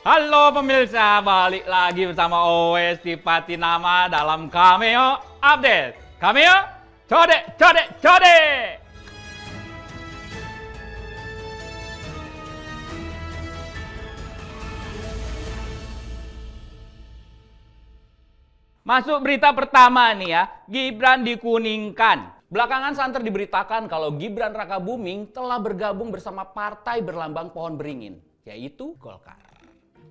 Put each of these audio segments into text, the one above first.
Halo pemirsa, balik lagi bersama OS di Patinama dalam Cameo Update. Cameo, code. Masuk berita pertama nih ya, Gibran dikuningkan. Belakangan santer diberitakan kalau Gibran Rakabuming telah bergabung bersama partai berlambang pohon beringin, yaitu Golkar.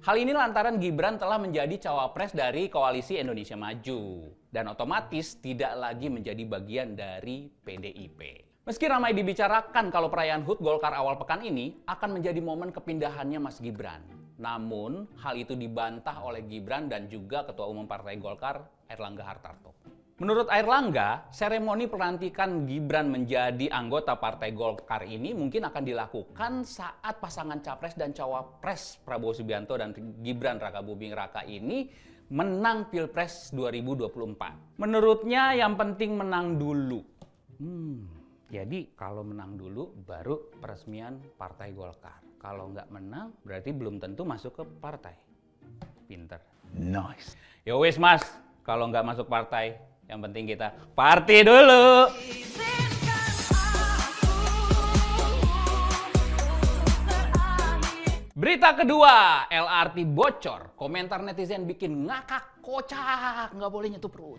Hal ini lantaran Gibran telah menjadi cawapres dari Koalisi Indonesia Maju dan otomatis tidak lagi menjadi bagian dari PDIP. Meski ramai dibicarakan kalau perayaan HUT Golkar awal pekan ini akan menjadi momen kepindahannya Mas Gibran. Namun, hal itu dibantah oleh Gibran dan juga Ketua Umum Partai Golkar, Airlangga Hartarto. Menurut Airlangga, seremoni pelantikan Gibran menjadi anggota Partai Golkar ini mungkin akan dilakukan saat pasangan Capres dan Cawapres Prabowo Subianto dan Gibran Rakabuming Raka ini menang Pilpres 2024. Menurutnya yang penting menang dulu. Jadi kalau menang dulu baru peresmian Partai Golkar. Kalau nggak menang berarti belum tentu masuk ke partai. Pinter. Nice. Yo wis mas, kalau nggak masuk partai, yang penting kita party dulu. Berita kedua, LRT bocor. Komentar netizen bikin ngakak, kocak, nggak boleh nyentuh perut.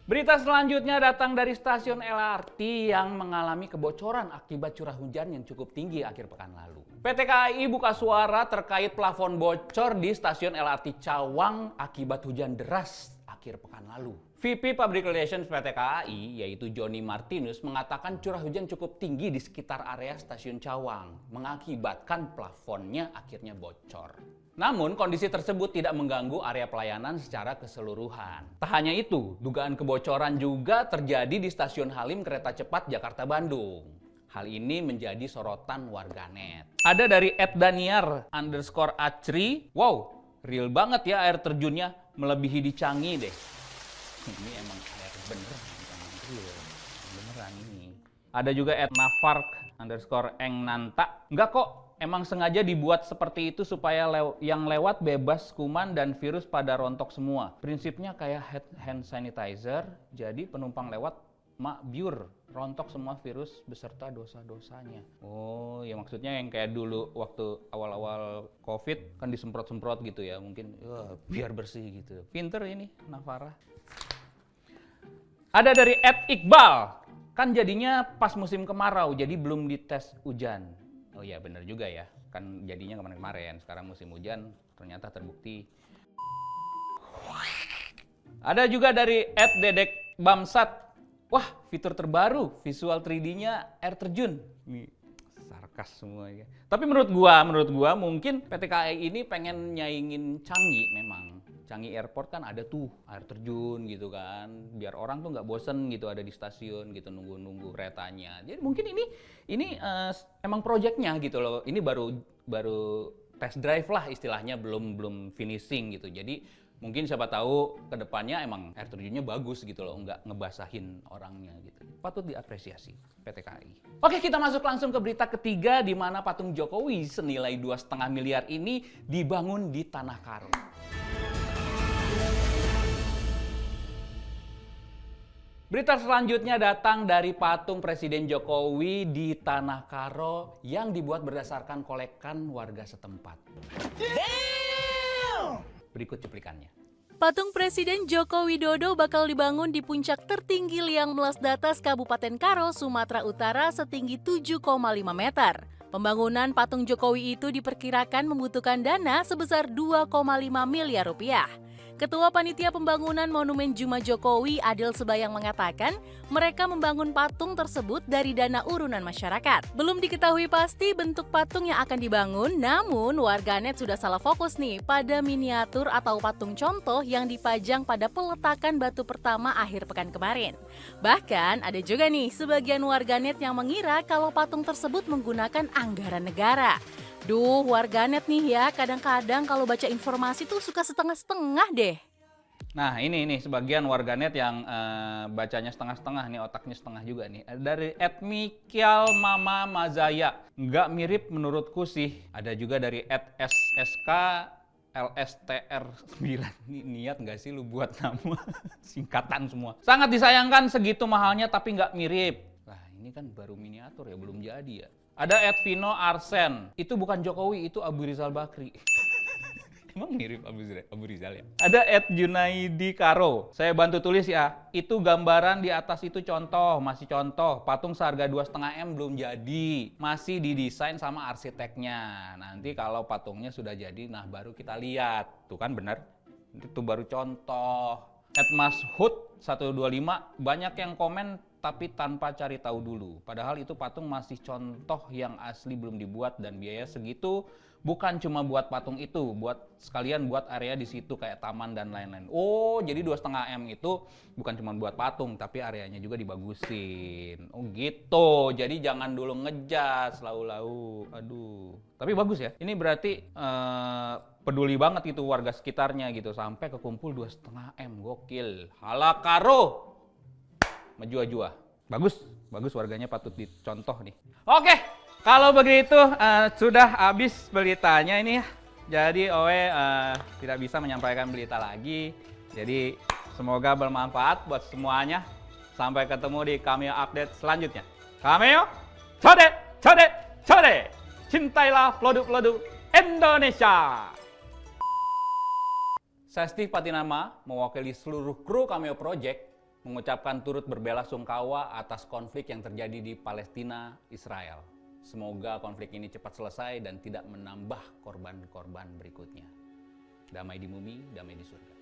Berita selanjutnya datang dari stasiun LRT yang mengalami kebocoran akibat curah hujan yang cukup tinggi akhir pekan lalu. PT KAI buka suara terkait plafon bocor di stasiun LRT Cawang akibat hujan deras akhir pekan lalu. VP Public Relations PT KAI yaitu Johnny Martinus mengatakan curah hujan cukup tinggi di sekitar area stasiun Cawang mengakibatkan plafonnya akhirnya bocor. Namun, kondisi tersebut tidak mengganggu area pelayanan secara keseluruhan. Tak hanya itu, dugaan kebocoran juga terjadi di Stasiun Halim Kereta Cepat Jakarta-Bandung. Hal ini menjadi sorotan warganet. Ada dari @daniar_acri, wow, real banget ya air terjunnya, melebihi di Canggih deh. Ini emang air beneran, bukan real. Beneran ini. Ada juga @nafark_engnanta, enggak kok. Emang sengaja dibuat seperti itu supaya yang lewat bebas kuman dan virus pada rontok semua. Prinsipnya kayak hand sanitizer, jadi penumpang lewat biur, rontok semua virus beserta dosa-dosanya. Oh, ya maksudnya yang kayak dulu waktu awal-awal COVID kan disemprot-semprot gitu ya, mungkin biar bersih gitu. Pinter ini Navara. Ada dari @iqbal, kan jadinya pas musim kemarau, jadi belum dites hujan. Oh iya bener juga ya, kan jadinya kemarin-kemarin, sekarang musim hujan ternyata terbukti. Ada juga dari @dedekbamsat, wah fitur terbaru, visual 3D-nya air terjun. Ini sarkas semua ya. Tapi menurut gua mungkin PT KAI ini pengen nyaingin Canggih memang. Canggih Airport kan ada tuh air terjun gitu kan, biar orang tuh nggak bosen gitu ada di stasiun gitu nunggu keretanya. Jadi mungkin ini emang proyeknya gitu loh. Ini baru test drive lah istilahnya, belum finishing gitu. Jadi mungkin siapa tahu kedepannya emang air terjunnya bagus gitu loh, nggak ngebasahin orangnya gitu. Patut diapresiasi PT KAI. Oke, kita masuk langsung ke berita ketiga di mana patung Jokowi senilai 2,5 miliar ini dibangun di Tanah Karo. Berita selanjutnya datang dari patung Presiden Jokowi di Tanah Karo yang dibuat berdasarkan kolekan warga setempat. Berikut cuplikannya. Patung Presiden Joko Widodo bakal dibangun di puncak tertinggi Liang Melas Datas Kabupaten Karo, Sumatera Utara setinggi 7,5 meter. Pembangunan patung Jokowi itu diperkirakan membutuhkan dana sebesar 2,5 miliar rupiah. Ketua Panitia Pembangunan Monumen Juma Jokowi, Adil Sebayang mengatakan mereka membangun patung tersebut dari dana urunan masyarakat. Belum diketahui pasti bentuk patung yang akan dibangun, namun warganet sudah salah fokus nih pada miniatur atau patung contoh yang dipajang pada peletakan batu pertama akhir pekan kemarin. Bahkan ada juga nih sebagian warganet yang mengira kalau patung tersebut menggunakan anggaran negara. Duh, warganet nih ya, kadang-kadang kalau baca informasi tuh suka setengah-setengah deh. Nah ini sebagian warganet yang bacanya setengah-setengah nih, otaknya setengah juga nih. Dari @mikial Mama Mazaya, Nggak mirip menurutku sih. Ada juga dari @ssk LSTR9. Niat nggak sih lu buat nama singkatan semua? Sangat disayangkan segitu mahalnya tapi nggak mirip. Lah ini kan baru miniatur ya, belum jadi ya. Ada @Vino Arsen. Itu bukan Jokowi, itu Abu Rizal Bakri. Emang mirip Abu Rizal ya? Ada @Junaidi Karo. Saya bantu tulis ya. Itu gambaran di atas itu contoh, masih contoh. Patung seharga 2,5 M belum jadi. Masih didesain sama arsiteknya. Nanti kalau patungnya sudah jadi, nah baru kita lihat. Tuh kan bener. Itu baru contoh. @Mashud125. Banyak yang komen tapi tanpa cari tahu dulu. Padahal itu patung masih contoh yang asli belum dibuat dan biaya segitu bukan cuma buat patung itu, buat sekalian buat area di situ kayak taman dan lain-lain. Oh, jadi 2,5 M itu bukan cuma buat patung tapi areanya juga dibagusin. Oh gitu. Jadi jangan dulu ngejas lau-lau. Aduh. Tapi bagus ya. Ini berarti peduli banget itu warga sekitarnya gitu sampai kekumpul 2,5 M. Gokil. Halakaro. Menjua-jua. Bagus warganya patut dicontoh nih. Oke. Kalau begitu sudah habis beritanya ini ya. Jadi Owe tidak bisa menyampaikan berita lagi. Jadi semoga bermanfaat buat semuanya. Sampai ketemu di Cameo Update selanjutnya. Cameo, code. Cintailah produk-produk Indonesia. Saya Steve Patinama mewakili seluruh kru Cameo Project mengucapkan turut berbela-sungkawa atas konflik yang terjadi di Palestina, Israel. Semoga konflik ini cepat selesai dan tidak menambah korban-korban berikutnya. Damai di bumi, damai di surga.